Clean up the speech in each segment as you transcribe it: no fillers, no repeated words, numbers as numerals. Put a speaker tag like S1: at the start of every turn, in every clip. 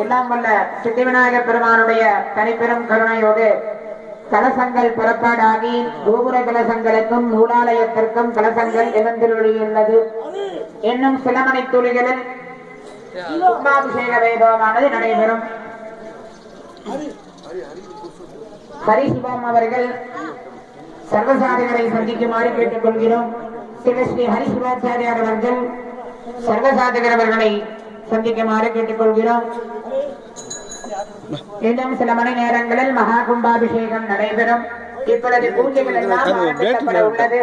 S1: எல்லாம் வல்ல சித்திவிநாயக பெருமானுடைய தனிப்பெரும் கருணையோடு கலசங்கள் புறப்பாடாகி கோபுர கலசங்களுக்கும் நூலாலயத்திற்கும் கலசங்கள் எழுந்தருளியுள்ளது. இன்னும் சில மணி துளிகளில் கும்பாபிஷேக வைபவமானது நடைபெறும். ஹரிசிவம் அவர்கள் சர்வசாதிகளை சந்திக்குமாறு கேட்டுக் கொள்கிறோம். ஸ்ரீ ஹரிசிவாச்சாரியார் அவர்கள் சர்வசாதிகர் அவர்களை சந்திக்குமாறு கேட்டுக் கொள்கிறோம். இன்னும் சில மணி நேரங்களில் மகா கும்பாபிஷேகம் நடைபெறும். இப்பொழுது பூஜைகள் எல்லாம் ஆரம்பிக்கப்பட உள்ளது.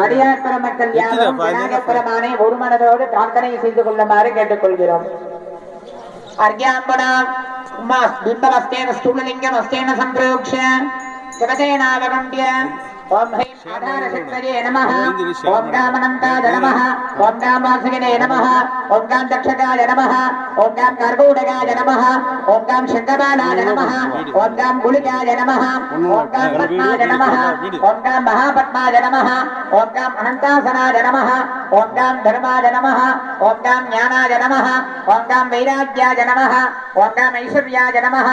S1: அடியார் பெருமக்கள் யாரும் விநாயகப் பெருமானை ஒரு மனதோடு பிரார்த்தனை செய்து கொள்ளுமாறு கேட்டுக் கொள்கிறோம். அர்க்யாம்பனா உமா பிம்பமஸ்தேன ஸ்தூலலிங்கம் அஸ்தேன சம்பிரோக்ஷ சிவதேனாவகண்ட்ய ஓம் ஹை ஆதாரசக்தயே நமः ஓம் ராமனந்தாய நமः ஓம் ராமாசகனே நமः ஓம் காம் தக்ஷகாய நமः ஓம் காம் கர்கூடகாய நமः ஓம் காம் சங்கபாலாய நமः ஓம் காம் குலிகாய நமः ஓம் காம் பத்மாய நமः ஓம் காம் மகாபத்மாய நமः ஓம் காம் அனந்தாசனாய நமः ஓம் காம் தர்மாய நமः ஓம் காம் ஞானாய நமः ஓம் காம் வைராக்யாய நமः ஓம் காம் ஐஸ்வர்யாய நமः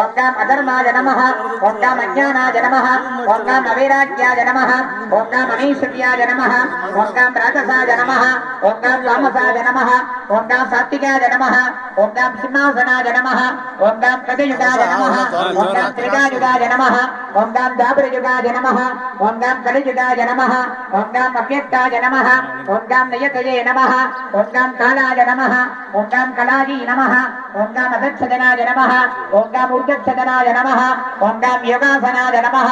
S1: ஓம் காம் அதர்மாய நமः ஓம் காம் அஞ்ஞானாய நமः ஓம் காம் அவைராக்யாய நமः ஓம் காம் அனைஸ்வர்யாய நமः ஓம் காம் ராஜசாய நமः ஓம் காம் தாமசாய நமः ஓம் காம் சாத்விகாய நமः ஓம் காம் சிம்மாசனாய நமः ஓம் காம் கதயுகாய நமः ஓம் காம் திரிகாயுகாய நமः ஓம் காம் தாபரயுகாய நமः ஓம் காம் கலியுகாய நமः ஓம் காம் அவ்யக்தாய நமः ஓம் காம் நயதயே நமः ஓம் காம் காலாய நமः ஓம் காம் கலாஜி நமः ஓம் காம் அதட்சதனாய நமः ஓம் காம் உர்ஜட்சதனாய நமः ஓம் காம் யோகாசனாய நமः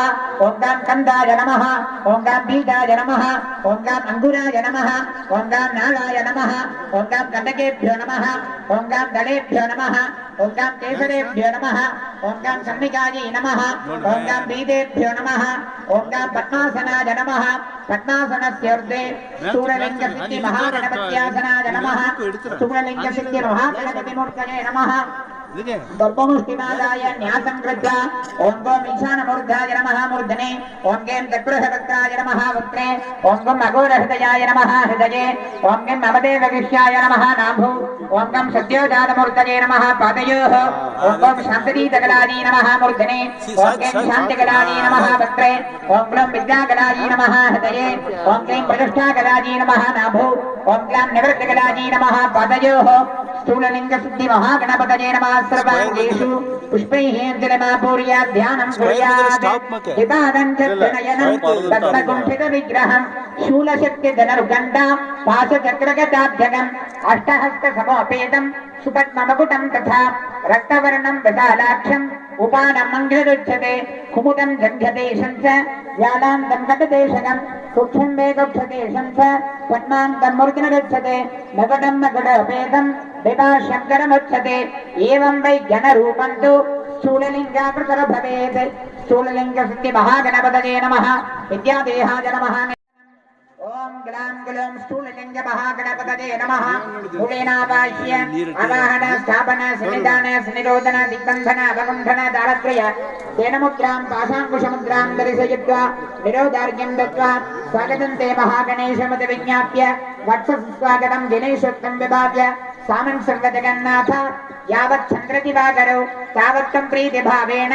S1: ஓம் காம் கந்தாய நமः ஓம் காம் பீஜாய நமः ஓம் காம் அங்குராய நமः ஓம் காம் நாளாய நமः ஓம் காம் கண்டகேभ्यो நமः ஓம் காம் தடேभ्यो நமः ஓம் காம் கேசரேभ्यो நமः ஓம் காம் சம்மிகாயை நமः ஓம் காம் பீதேभ्यो நமः ஓம் காம் பத்மாசனாய நமः பத்மாசனஸ்யர்தே ஸ்தூலலிங்க சித்தி மகாகணபத்யாசனாய நமः ஸ்தூலலிங்க சித்தி மகாகணபதி மூர்த்தயே நமः गर्भमुष्टिमादाय न्यासं कृत्वा ओं गोम ईशानमूर्धाय नमः मूर्धने ओं गें चक्रुहवक्त्राय नमः वक्त्रे ओं गं अघोरहृदयाय नमः हृदये ओं गं अवदेवगिष्याय नमः नाभु ओं गं सद्योजातमूर्तये नमः पादयोः ओं गं शान्तिदीतकलायै नमः मूर्धने ओं गें शान्तिकलायै नमः वक्त्रे ओं ग्लं विद्याकलायै नमः हृदये ओं गें प्रतिष्ठाकलायै नमः नाभु ओं ग्लां निवृत्तिकलायै नमः पादयोः स्थूललिंग सिद्धि महागणपतये नमः सर्वांगेषु पुष्पैः जलमापूर्य ध्यानं कुर्यात् हितादं च प्रणयनं पद्मकुंठित विग्रहं शूलशक्ति धनुर्गण्डा पाशचक्रगदाब्जगम् अष्टहस्त समोपेतं सुपद्ममकुटं तथा रक्तवर्णं विशालाक्षम् उपानं मङ्गलरुच्यते कुमुदं जङ्घदेशं च व्यालान्तं कटदेशकं कुक्षं वेगक्षदेशं च पद्मान्तं मूर्तिनगच्छते मकुटं मकुटोपेतं विभाष्यं करमुच्यते एवं वै जनरूपं तु स्थूललिङ्गाकृतर भवेत् स्थूललिङ्गसिद्धि महागणपतये नमः विद्यादेहाय नमः ओम ग्लां ग्लूं स्थूललिंग महागणपतये नमः मूलेनावाह्य अवाहन स्थापन सन्निधान सन्निरोधन दिग्बन्धन अवगुण्ठन दारत्रय तेन मुद्रां पाशाङ्कुशमुद्रां दर्शयित्वा निरोधार्घ्यं दत्त्वा स्वागतं ते महागणेशमति विज्ञाप्य वत्सस्वागतं गणेशोक्तं विभाव्य सामं सर्वजगन्नाथ यावत् चन्द्रदिवाकरौ तावत्तं प्रीतिभावेन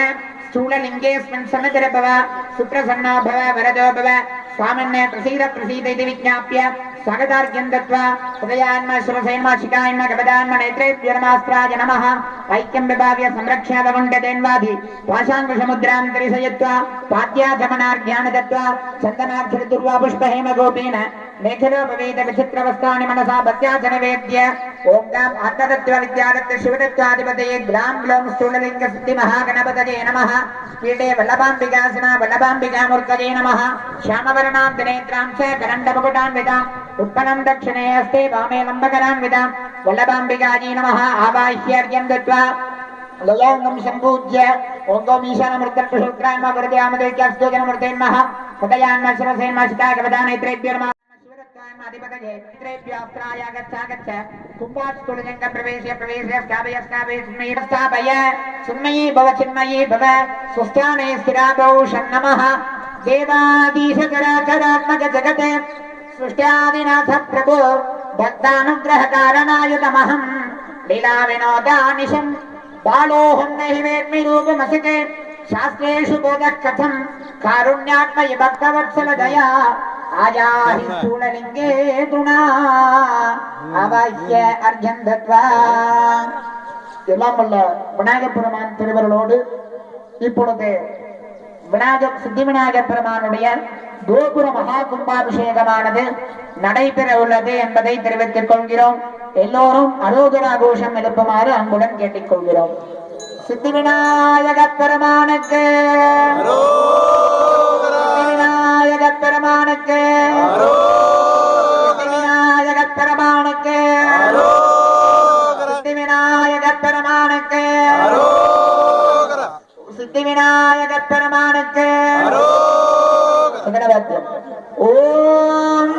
S1: स्थूललिङ्गेऽस्मिन् सन्निधिर्भव सुप्रसन्नो भव वरदो भव स्वामिन्ने प्रसीद प्रसीद इति विज्ञाप्य स्वागतार्घ्यं दत्त्वा हृदयान्म शिरसेन्म शिखान्म गपदान्म नेत्रेभ्यो नमस्त्राय नमः ऐक्यं विभाव्य संरक्ष्यादवण्डतेन्वाधि पाशाङ्कुशमुद्रां तरिशयित्वा पाद्याचमनार्घ्यान् दत्त्वा चन्दनाक्षरदुर्वा पुष्पहेमगोपेन मेखलोपवेद विचित्रवस्त्राणि मनसा भक्त्याचनवेद्य ओं गाम् आत्मतत्त्व विद्यादत्त शिवदत्त्वाधिपतये ग्लां ग्लौं स्थूललिङ्ग सिद्धि महागणपतये नमः पीठे वल्लभाम्बिकासना वल्लभाम्बिकामूर्तये नमः श्यामवर्णां दिनेत्रां च करण्डमुकुटान्विताम् उत्पलं दक्षिणे हस्ते वामे लम्बकरान्विताम् वल्लभाम्बिकायै नमः आवाह्यार्घ्यं दत्त्वा लयाङ्गं सम्पूज्य ओं गौम् ईशानमूर्तिर्पुरुषोत्तरान्म गुरुदेवामदेव्यास्तोजनमूर्तेन्मः हृदयान्म शिरसेन्म शिखागवदानेत्रेभ्यो नमः अधिपतये नेत्रेभ्योऽस्त्राय गच्छ कुम्भास्थूलजङ्ग प्रवेश्य स्थापय चिन्मयी भव स्वस्थाने स्थिरा बहुशं नमः देवाधीशचराचरात्मक जगते सृष्ट्यादिनाथ प्रभो भक्तानुग्रहकारणाय तमहं लीला विनोदानिशं बालोऽहं नहि वेद्मि रूपमसिते शास्त्रेषु बोधः कथं कारुण्यात्मय भक्तवत्सल दया आजाहि स्थूललिङ्गे तुणा आवाह्य अर्घ्यं दत्त्वा எல்லாம் வல்ல விநாயகப் பெருமான் திருவருளோடு இப்பொழுது சித்தி விநாயகப் பெருமானுடைய கோபுர மகா கும்பாபிஷேகமானது நடைபெற உள்ளது என்பதை தெரிவித்துக் கொள்கிறோம். எல்லோரும் அரோகரா கோஷம் எழுப்புமாறு அன்புடன் கேட்டுக்கொள்கிறோம். சித்தி விநாயகப் பெருமானுக்கு விநாயகப் பெருமானுக்கு விநாயகப் பெருமானுக்கு சித்தி விநாயகப் பெருமானுக்கு சித்தி விநாயகப் பெருமானுக்கு ஓம்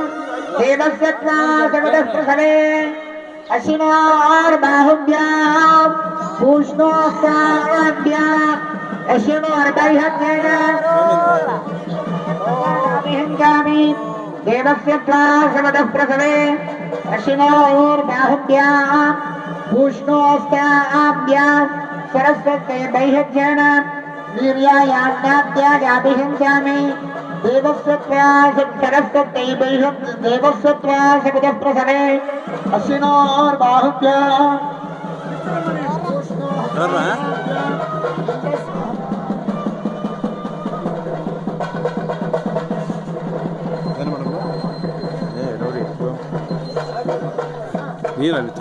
S1: தேவஸ்யத்வாசவதஸ்பிரசவே அசினோர்பாஹுभ्याम् பூஷ்ணோஸ்தாभ्याम् अशिनोर्बैहत्येनाभिहङ्गामि देवस्यत्वासवदःप्रसवे अशिनोर्बाहुभ्याम् पूष्णोस्ताभ्याम् सरस्वत्यै बैहत्येन वीर्यायाज्ञात्यागाभिहङ्गामि सरस्वत्यै देवस्यत्वासवदःप्रसवे अशिनोर्बाहुभ्याम्
S2: ನೀರಲ್ಲಿ